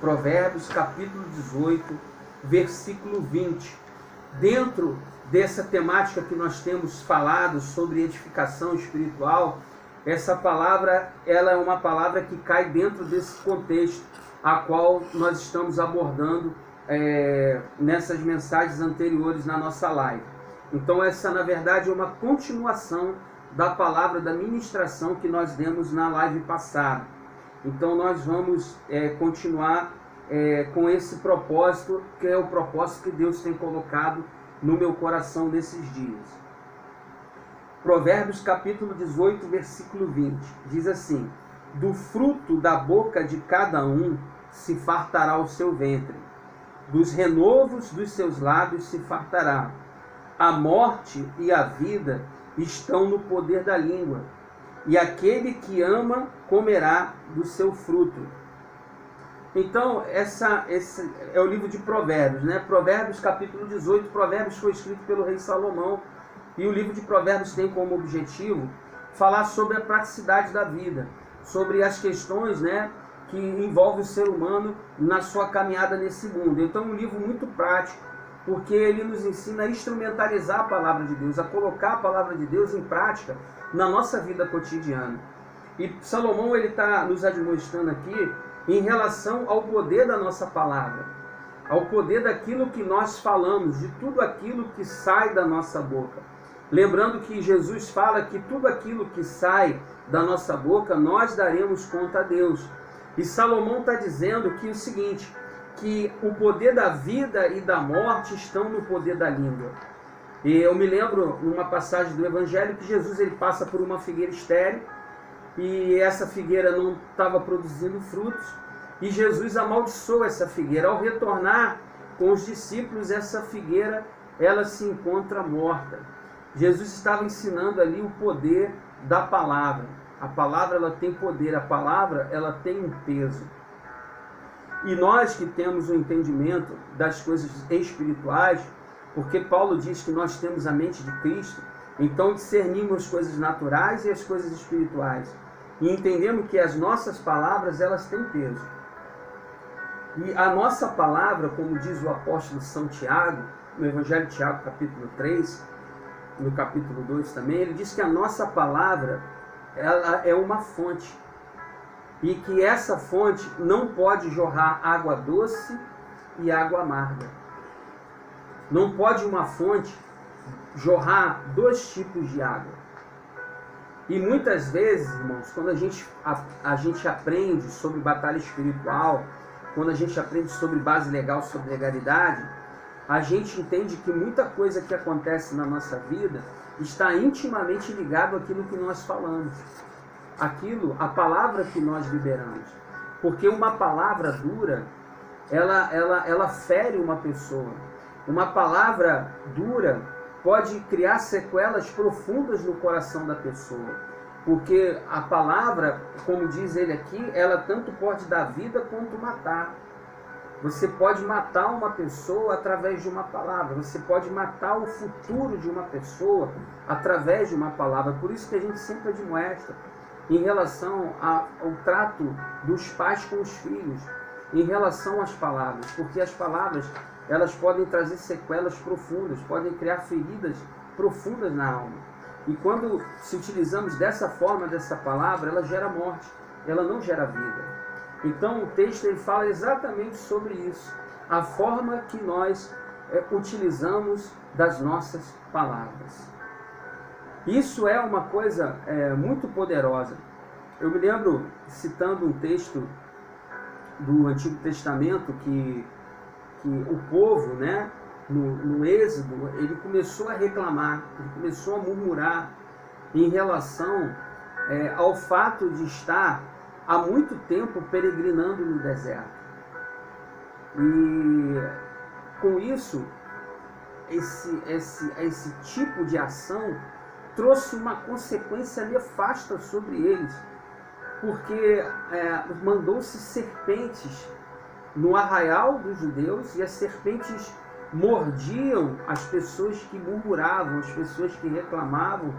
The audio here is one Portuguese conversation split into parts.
Provérbios capítulo 18, versículo 20. Dentro dessa temática que nós temos falado sobre edificação espiritual, essa palavra, ela é uma palavra que cai dentro desse contexto a qual nós estamos abordando nessas mensagens anteriores na nossa live. Então essa, na verdade, é uma continuação da palavra da ministração que nós demos na live passada. Então nós vamos continuar com esse propósito, que é o propósito que Deus tem colocado no meu coração nesses dias. Provérbios capítulo 18, versículo 20, diz assim: do fruto da boca de cada um se fartará o seu ventre, dos renovos dos seus lábios se fartará. A morte e a vida estão no poder da língua, e aquele que ama comerá do seu fruto. Então, esse é o livro de Provérbios, né? Provérbios capítulo 18, Provérbios foi escrito pelo rei Salomão, e o livro de Provérbios tem como objetivo falar sobre a praticidade da vida, sobre as questões, né, que envolvem o ser humano na sua caminhada nesse mundo. Então é um livro muito prático, porque ele nos ensina a instrumentalizar a palavra de Deus, a colocar a palavra de Deus em prática na nossa vida cotidiana. E Salomão ele está nos admoestando aqui em relação ao poder da nossa palavra, ao poder daquilo que nós falamos, de tudo aquilo que sai da nossa boca. Lembrando que Jesus fala que tudo aquilo que sai da nossa boca, nós daremos conta a Deus. E Salomão está dizendo que o seguinte, que o poder da vida e da morte estão no poder da língua. E eu me lembro, numa passagem do Evangelho, que Jesus ele passa por uma figueira estéril, e essa figueira não estava produzindo frutos, e Jesus amaldiçoou essa figueira. Ao retornar com os discípulos, essa figueira ela se encontra morta. Jesus estava ensinando ali o poder da palavra. A palavra ela tem poder, a palavra ela tem um peso. E nós que temos o entendimento das coisas espirituais, porque Paulo diz que nós temos a mente de Cristo, então discernimos as coisas naturais e as coisas espirituais. E entendemos que as nossas palavras elas têm peso. E a nossa palavra, como diz o apóstolo São Tiago, no Evangelho de Tiago, capítulo 3, no capítulo 2 também, ele diz que a nossa palavra ela é uma fonte. E que essa fonte não pode jorrar água doce e água amarga. Não pode uma fonte jorrar dois tipos de água. E muitas vezes, irmãos, quando a gente aprende sobre batalha espiritual, quando a gente aprende sobre base legal, sobre legalidade, a gente entende que muita coisa que acontece na nossa vida está intimamente ligado àquilo que nós falamos, a palavra que nós liberamos. Porque uma palavra dura, ela fere uma pessoa. Uma palavra dura pode criar sequelas profundas no coração da pessoa. Porque a palavra, como diz ele aqui, ela tanto pode dar vida quanto matar. Você pode matar uma pessoa através de uma palavra. Você pode matar o futuro de uma pessoa através de uma palavra. Por isso que a gente sempre admoesta em relação ao trato dos pais com os filhos, em relação às palavras. Porque as palavras, elas podem trazer sequelas profundas, podem criar feridas profundas na alma. E quando se utilizamos dessa forma, dessa palavra, ela gera morte, ela não gera vida. Então o texto ele fala exatamente sobre isso, a forma que nós utilizamos das nossas palavras. Isso é uma coisa muito poderosa. Eu me lembro, citando um texto do Antigo Testamento, que o povo, né, no Êxodo, ele começou a reclamar, ele começou a murmurar em relação ao fato de estar há muito tempo peregrinando no deserto. E com isso, esse tipo de ação trouxe uma consequência nefasta sobre eles, porque mandou-se serpentes no arraial dos judeus, e as serpentes mordiam as pessoas que murmuravam, as pessoas que reclamavam,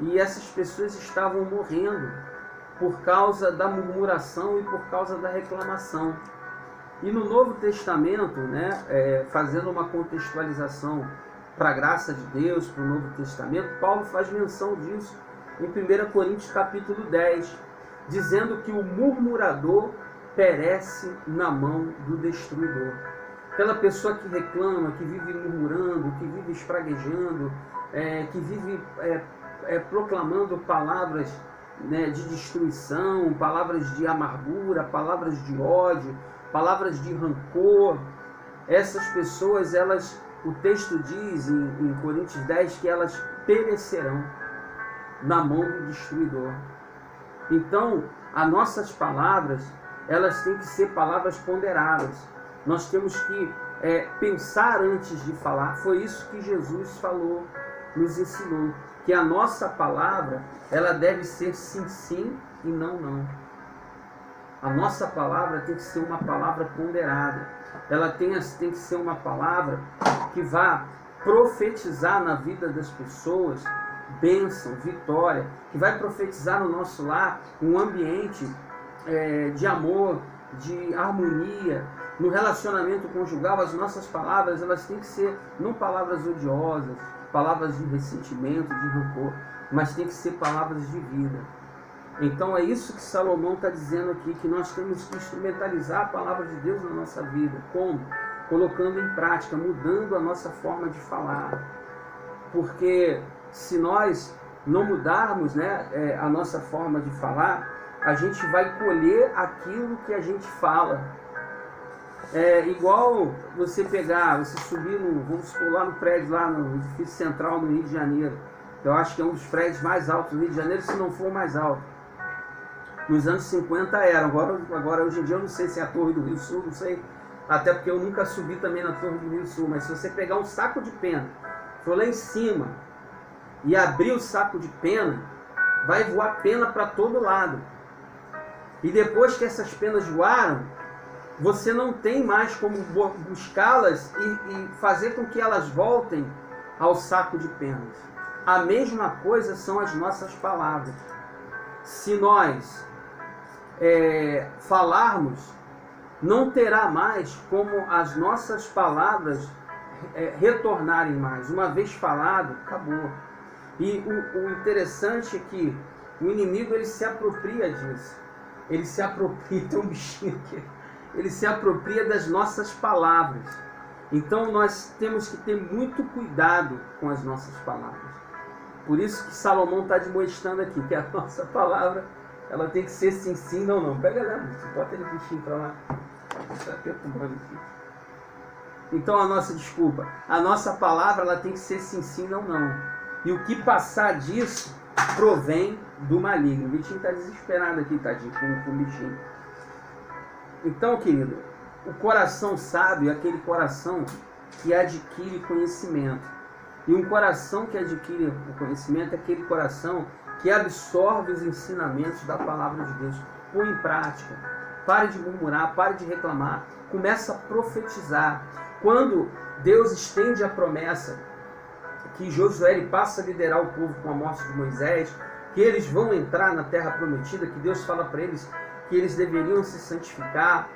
e essas pessoas estavam morrendo por causa da murmuração e por causa da reclamação. E no Novo Testamento, né, fazendo uma contextualização para a graça de Deus, para o Novo Testamento, Paulo faz menção disso em 1 Coríntios capítulo 10, dizendo que o murmurador perece na mão do destruidor. Aquela pessoa que reclama, que vive murmurando, que vive espraguejando, que vive proclamando palavras, né, de destruição, palavras de amargura, palavras de ódio, palavras de rancor. Essas pessoas, o texto diz em Coríntios 10 que elas perecerão na mão do destruidor. Então, as nossas palavras, elas têm que ser palavras ponderadas. Nós temos que pensar antes de falar. Foi isso que Jesus falou, nos ensinou, que a nossa palavra, ela deve ser sim, sim e não, não. A nossa palavra tem que ser uma palavra ponderada. Ela tem que ser uma palavra que vá profetizar na vida das pessoas bênção, vitória, que vai profetizar no nosso lar um ambiente de amor, de harmonia. No relacionamento conjugal, as nossas palavras, elas têm que ser não palavras odiosas, palavras de ressentimento, de rancor, mas tem que ser palavras de vida. Então é isso que Salomão está dizendo aqui, que nós temos que instrumentalizar a palavra de Deus na nossa vida. Como? Colocando em prática, mudando a nossa forma de falar. Porque se nós não mudarmos, né, a nossa forma de falar, a gente vai colher aquilo que a gente fala. É igual você subir vamos pular no prédio lá no edifício central no Rio de Janeiro. Eu acho que é um dos prédios mais altos do Rio de Janeiro, se não for o mais alto. Nos anos 50 era, agora hoje em dia eu não sei se é a Torre do Rio Sul, não sei, até porque eu nunca subi também na Torre do Rio Sul, mas se você pegar um saco de pena, for lá em cima e abrir o saco de pena, vai voar pena para todo lado. E depois que essas penas voaram, você não tem mais como buscá-las e fazer com que elas voltem ao saco de penas. A mesma coisa são as nossas palavras. Se nós falarmos, não terá mais como as nossas palavras retornarem mais. Uma vez falado, acabou. E o interessante é que o inimigo, ele se apropria disso. Ele se apropria, tem um bichinho aqui. Ele se apropria das nossas palavras. Então nós temos que ter muito cuidado com as nossas palavras. Por isso que Salomão está demonstrando aqui que a nossa palavra, ela tem que ser sim, sim, não, não. Pega lá, bota ele bichinho para lá. Está perturbando aqui. Então a nossa palavra, ela tem que ser sim, sim, não, não. E o que passar disso provém do maligno. O bichinho está desesperado aqui, tadinho, com o bichinho. Então, querido, o coração sábio é aquele coração que adquire conhecimento. E um coração que adquire o conhecimento é aquele coração que absorve os ensinamentos da palavra de Deus. Põe em prática. Pare de murmurar, pare de reclamar. Começa a profetizar. Quando Deus estende a promessa que Josué passa a liderar o povo com a morte de Moisés, que eles vão entrar na terra prometida, que Deus fala para eles que eles deveriam se santificar.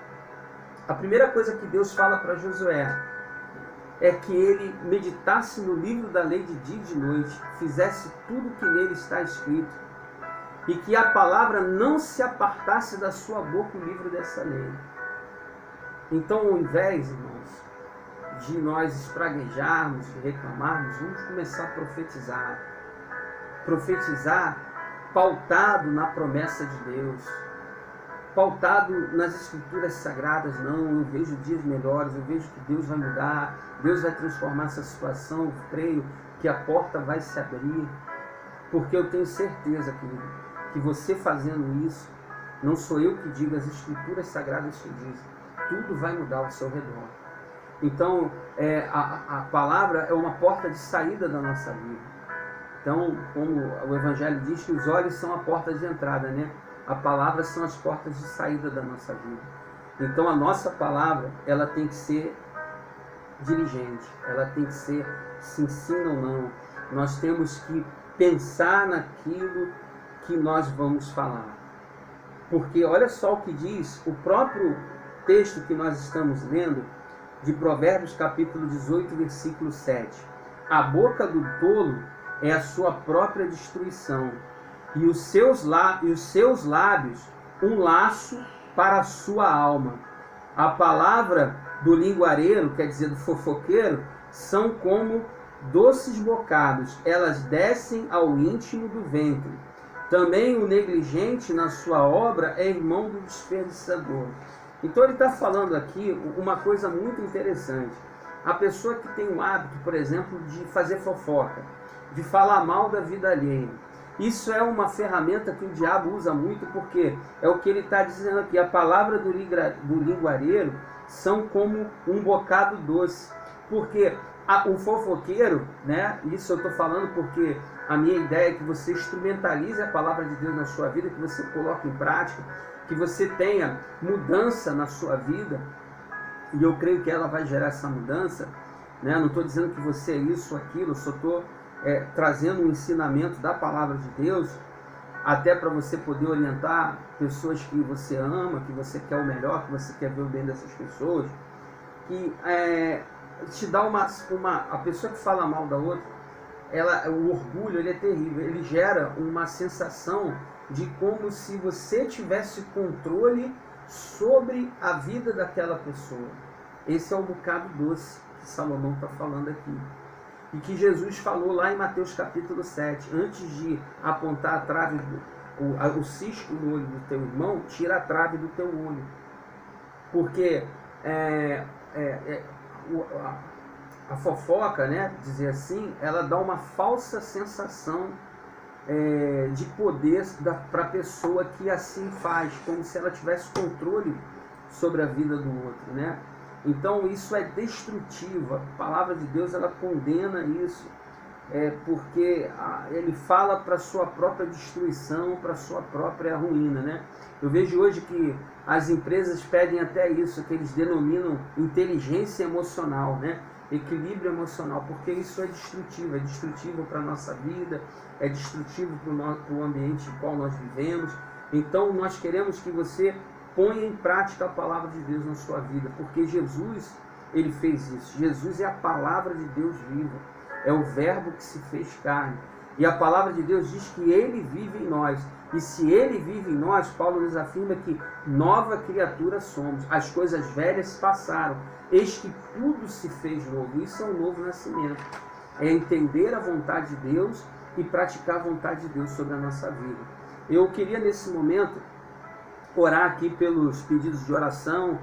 A primeira coisa que Deus fala para Josué é que ele meditasse no livro da lei de dia e de noite, fizesse tudo que nele está escrito, e que a palavra não se apartasse da sua boca, o livro dessa lei. Então, ao invés, irmãos, de nós espraguejarmos, de reclamarmos, vamos começar a profetizar. Profetizar pautado na promessa de Deus, pautado nas escrituras sagradas. Não, eu vejo dias melhores, eu vejo que Deus vai mudar, Deus vai transformar essa situação, eu creio que a porta vai se abrir, porque eu tenho certeza, querido, que você fazendo isso, não sou eu que digo, as escrituras sagradas te dizem, tudo vai mudar ao seu redor. Então, a palavra é uma porta de saída da nossa vida. Então, como o Evangelho diz, que os olhos são a porta de entrada, né? A palavra são as portas de saída da nossa vida. Então, a nossa palavra, ela tem que ser diligente, ela tem que ser sim, sim ou não. Nós temos que pensar naquilo que nós vamos falar. Porque olha só o que diz o próprio texto que nós estamos lendo, de Provérbios capítulo 18, versículo 7. A boca do tolo é a sua própria destruição, e os seus lábios um laço para a sua alma. A palavra do linguareiro, quer dizer, do fofoqueiro, são como doces bocados, elas descem ao íntimo do ventre. Também o negligente na sua obra é irmão do desperdiçador. Então ele está falando aqui uma coisa muito interessante. A pessoa que tem o hábito, por exemplo, de fazer fofoca, de falar mal da vida alheia, isso é uma ferramenta que o diabo usa muito, porque é o que ele está dizendo aqui. A palavra do linguareiro são como um bocado doce. Porque o fofoqueiro, né? Isso eu estou falando porque a minha ideia é que você instrumentalize a palavra de Deus na sua vida, que você coloque em prática, que você tenha mudança na sua vida, e eu creio que ela vai gerar essa mudança, né? Não estou dizendo que você é isso ou aquilo, eu só estou trazendo um ensinamento da palavra de Deus, até para você poder orientar pessoas que você ama, que você quer o melhor, que você quer ver o bem dessas pessoas, que te dá a pessoa que fala mal da outra, o orgulho, ele é terrível, ele gera uma sensação de como se você tivesse controle sobre a vida daquela pessoa. Esse é o bocado doce que Salomão está falando aqui. E que Jesus falou lá em Mateus capítulo 7, antes de apontar a trave, o cisco no olho do teu irmão, tira a trave do teu olho. Porque a fofoca, né, dizer assim, ela dá uma falsa sensação de poder para a pessoa que assim faz, como se ela tivesse controle sobre a vida do outro, né? Então isso é destrutivo. A palavra de Deus, ela condena isso, porque ele fala para a sua própria destruição, para a sua própria ruína, né? Eu vejo hoje que as empresas pedem até isso, que eles denominam inteligência emocional, né? Equilíbrio emocional, porque isso é destrutivo para a nossa vida, é destrutivo para o ambiente em qual nós vivemos. Então nós queremos que você ponha em prática a palavra de Deus na sua vida, porque Jesus, ele fez isso. Jesus é a palavra de Deus viva, é o verbo que se fez carne, e a palavra de Deus diz que ele vive em nós, e se ele vive em nós, Paulo nos afirma que nova criatura somos, as coisas velhas se passaram, eis que tudo se fez novo. Isso é um novo nascimento, é entender a vontade de Deus e praticar a vontade de Deus sobre a nossa vida. Eu queria nesse momento orar aqui pelos pedidos de oração,